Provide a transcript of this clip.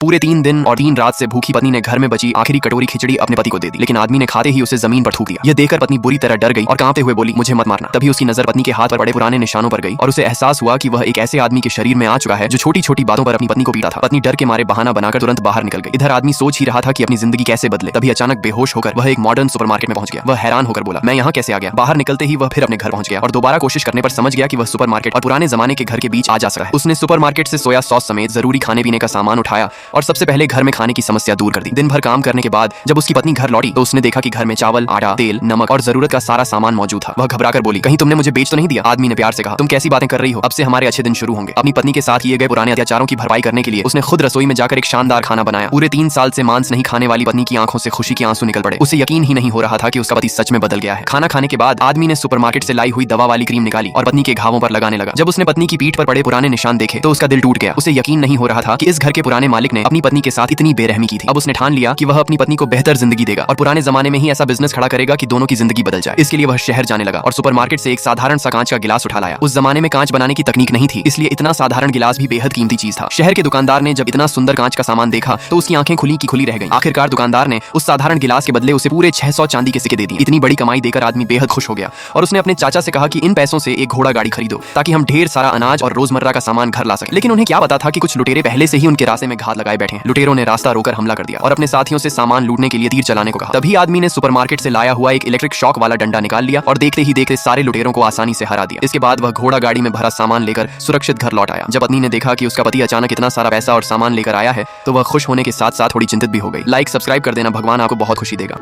पूरे 3 दिन और 3 रात से भूखी पत्नी ने घर में बची आखिरी कटोरी खिचड़ी अपने पति को दे दी, लेकिन आदमी ने खाते ही उसे जमीन पर थूक दिया। यह देखकर पत्नी बुरी तरह डर गई और कांपते हुए बोली, मुझे मत मारना। तभी उसकी नजर पत्नी के हाथ पर बड़े पुराने निशानों पर गई और उसे एहसास हुआ कि वह एक ऐसे आदमी के शरीर में आ चुका है जो छोटी छोटी बातों पर अपनी पत्नी को पीटा था। पत्नी डर के मारे बहाना बनाकर तुरंत बाहर निकल गई। इधर आदमी सोच ही रहा था कि अपनी जिंदगी कैसे बदले, तभी अचानक बेहोश होकर वह एक मॉडर्न सुपरमार्केट में पहुंच गया। वह हैरान होकर बोला, मैं यहाँ कैसे आ गया? बाहर निकलते ही वह फिर अपने घर पहुंच गया और दोबारा कोशिश करने पर समझ गया कि वह सुपरमार्केट और पुराने जमाने के घर के बीच आ जा सकता है। उसने सुपरमार्केट से सोया सॉस समेत जरूरी खाने पीने का सामान उठाया और सबसे पहले घर में खाने की समस्या दूर कर दी। दिन भर काम करने के बाद जब उसकी पत्नी घर लौटी तो उसने देखा कि घर में चावल, आटा, तेल, नमक और जरूरत का सारा सामान मौजूद था। वह घबराकर बोली, कहीं तुमने मुझे बेच तो नहीं दिया? आदमी ने प्यार से कहा, तुम कैसी बातें कर रही हो? अब से हमारे अच्छे दिन शुरू होंगे। अपनी पत्नी के साथ किए गए पुराने अत्याचारों की भरपाई करने के लिए उसने खुद रसोई में जाकर एक शानदार खाना बनाया। पूरे 3 साल से मांस नहीं खाने वाली पत्नी की आंखों से खुशी के आंसू निकल पड़े। उसे यकीन ही नहीं हो रहा था कि उसका पति सच में बदल गया है। खाना खाने के बाद आदमी ने सुपरमार्केट से लाई हुई दवा वाली क्रीम निकाली और पत्नी के घावों पर लगाने लगा। जब उसने पत्नी की पीठ पर पड़े पुराने निशान देखे तो उसका दिल टूट गया। उसे यकीन नहीं हो रहा था कि इस घर के पुराने मालिक ने अपनी पत्नी के साथ इतनी बेरहमी की थी। अब उसने ठान लिया कि वह अपनी पत्नी को बेहतर जिंदगी देगा और पुराने जमाने में ही ऐसा बिजनेस खड़ा करेगा कि दोनों की जिंदगी बदल जाए। इसके लिए वह शहर जाने लगा और सुपरमार्केट से एक साधारण सा कांच का गिलास उठा लाया। उस जमाने में कांच बनाने की तकनीक नहीं थी, इसलिए इतना साधारण गिलास भी बेहद कीमती चीज था। शहर के दुकानदार ने जब इतना सुंदर कांच का सामान देखा तो उसकी आंखें खुली की खुली रह गईं। आखिरकार दुकानदार ने उस साधारण गिलास के बदले उसे पूरे 600 चांदी के सिक्के दे दिए। इतनी बड़ी कमाई देकर आदमी बेहद खुश हो गया और उसने अपने चाचा से कहा कि इन पैसों से एक घोड़ा गाड़ी खरीदो ताकि हम ढेर सारा अनाज और रोजमर्रा का सामान घर ला सकें। लेकिन उन्हें क्या पता था कि कुछ लुटेरे पहले से ही उनके रास्ते में घात लगाए बैठे हैं। लुटेरों ने रास्ता रोकर हमला कर दिया और अपने साथियों से सामान लूटने के लिए तीर चलाने को कहा। तभी आदमी ने सुपरमार्केट से लाया हुआ एक इलेक्ट्रिक शॉक वाला डंडा निकाल लिया और देखते ही देखते सारे लुटेरों को आसानी से हरा दिया। इसके बाद वह घोड़ा गाड़ी में भरा सामान लेकर सुरक्षित घर लौट आया। जब पत्नी ने देखा कि उसका पति अचानक इतना सारा पैसा और सामान लेकर आया है तो वह खुश होने के साथ साथ थोड़ी चिंतित भी हो गई। लाइक सब्सक्राइब कर देना, भगवान आपको बहुत खुशी देगा।